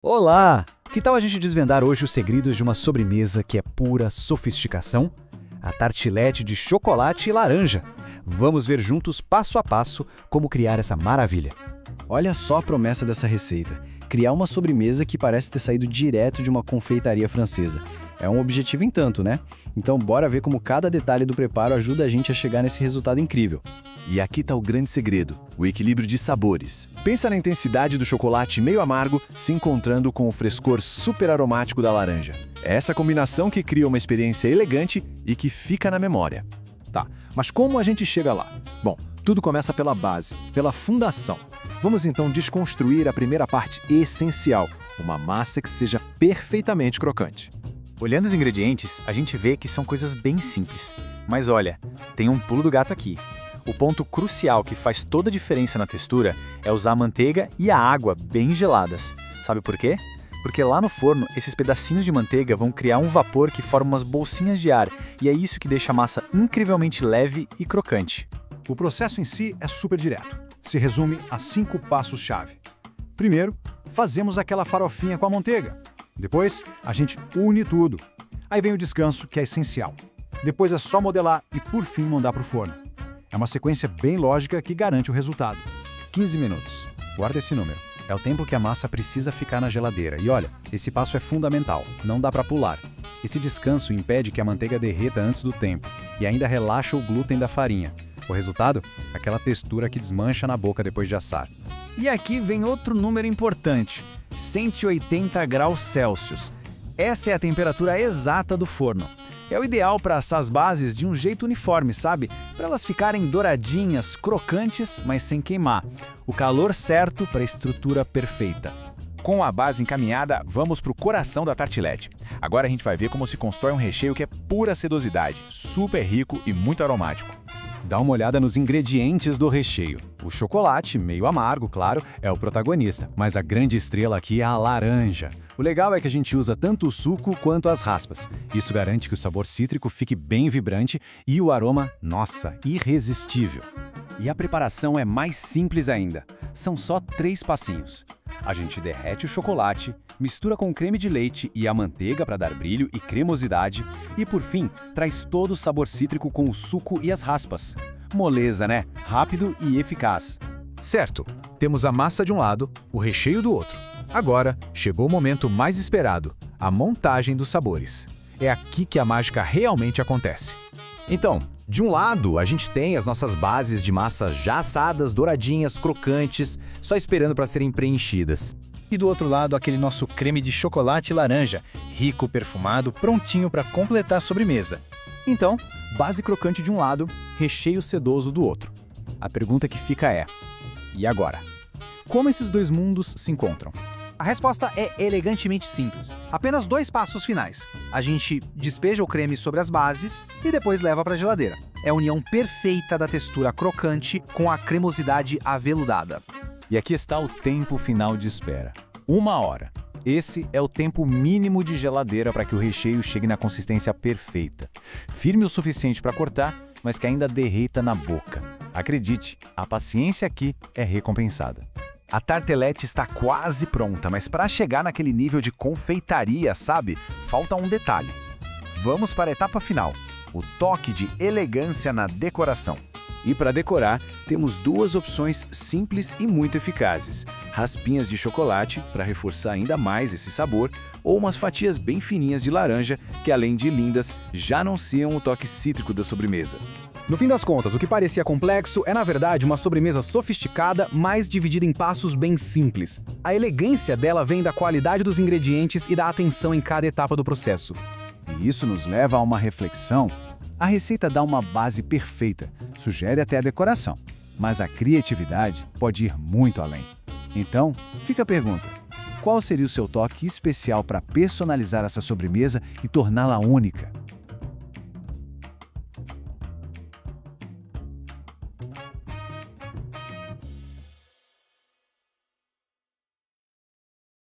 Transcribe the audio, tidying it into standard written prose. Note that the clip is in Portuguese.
Olá! Que tal a gente desvendar hoje os segredos de uma sobremesa que é pura sofisticação? A tartilete de chocolate e laranja. Vamos ver juntos, passo a passo, como criar essa maravilha. Olha só a promessa dessa receita: criar uma sobremesa que parece ter saído direto de uma confeitaria francesa. É um objetivo em tanto, né? Então bora ver como cada detalhe do preparo ajuda a gente a chegar nesse resultado incrível. E aqui está o grande segredo, o equilíbrio de sabores. Pensa na intensidade do chocolate meio amargo se encontrando com o frescor super aromático da laranja. É essa combinação que cria uma experiência elegante e que fica na memória. Tá, mas como a gente chega lá? Bom, tudo começa pela base, pela fundação. Vamos então desconstruir a primeira parte essencial, uma massa que seja perfeitamente crocante. Olhando os ingredientes, a gente vê que são coisas bem simples. Mas olha, tem um pulo do gato aqui. O ponto crucial que faz toda a diferença na textura é usar a manteiga e a água bem geladas. Sabe por quê? Porque lá no forno, esses pedacinhos de manteiga vão criar um vapor que forma umas bolsinhas de ar, e é isso que deixa a massa incrivelmente leve e crocante. O processo em si é super direto. Se resume a 5 passos-chave. Primeiro, fazemos aquela farofinha com a manteiga. Depois, a gente une tudo. Aí vem o descanso, que é essencial. Depois é só modelar e, por fim, mandar para o forno. É uma sequência bem lógica que garante o resultado. 15 minutos. Guarda esse número. É o tempo que a massa precisa ficar na geladeira. E olha, esse passo é fundamental, não dá para pular. Esse descanso impede que a manteiga derreta antes do tempo e ainda relaxa o glúten da farinha. O resultado? Aquela textura que desmancha na boca depois de assar. E aqui vem outro número importante: 180 graus Celsius. Essa é a temperatura exata do forno. É o ideal para assar as bases de um jeito uniforme, sabe? Para elas ficarem douradinhas, crocantes, mas sem queimar. O calor certo para a estrutura perfeita. Com a base encaminhada, vamos para o coração da tartilete. Agora a gente vai ver como se constrói um recheio que é pura sedosidade, super rico e muito aromático. Dá uma olhada nos ingredientes do recheio. O chocolate, meio amargo, claro, é o protagonista, mas a grande estrela aqui é a laranja. O legal é que a gente usa tanto o suco quanto as raspas. Isso garante que o sabor cítrico fique bem vibrante e o aroma, nossa, irresistível. E a preparação é mais simples ainda. São só 3 passinhos. A gente derrete o chocolate, mistura com creme de leite e a manteiga para dar brilho e cremosidade e, por fim, traz todo o sabor cítrico com o suco e as raspas. Moleza, né? Rápido e eficaz. Certo, temos a massa de um lado, o recheio do outro. Agora, chegou o momento mais esperado, a montagem dos sabores. É aqui que a mágica realmente acontece. Então, de um lado, a gente tem as nossas bases de massa já assadas, douradinhas, crocantes, só esperando para serem preenchidas. E do outro lado, aquele nosso creme de chocolate e laranja, rico, perfumado, prontinho para completar a sobremesa. Então, base crocante de um lado, recheio sedoso do outro. A pergunta que fica é: e agora? Como esses dois mundos se encontram? A resposta é elegantemente simples. Apenas 2 passos finais. A gente despeja o creme sobre as bases e depois leva para a geladeira. É a união perfeita da textura crocante com a cremosidade aveludada. E aqui está o tempo final de espera: 1 hora. Esse é o tempo mínimo de geladeira para que o recheio chegue na consistência perfeita. Firme o suficiente para cortar, mas que ainda derreta na boca. Acredite, a paciência aqui é recompensada. A tartelete está quase pronta, mas para chegar naquele nível de confeitaria, sabe? Falta um detalhe. Vamos para a etapa final, o toque de elegância na decoração. E para decorar, temos 2 opções simples e muito eficazes. Raspinhas de chocolate, para reforçar ainda mais esse sabor, ou umas fatias bem fininhas de laranja, que além de lindas, já anunciam o toque cítrico da sobremesa. No fim das contas, o que parecia complexo é, na verdade, uma sobremesa sofisticada, mas dividida em passos bem simples. A elegância dela vem da qualidade dos ingredientes e da atenção em cada etapa do processo. E isso nos leva a uma reflexão. A receita dá uma base perfeita, sugere até a decoração, mas a criatividade pode ir muito além. Então, fica a pergunta: qual seria o seu toque especial para personalizar essa sobremesa e torná-la única?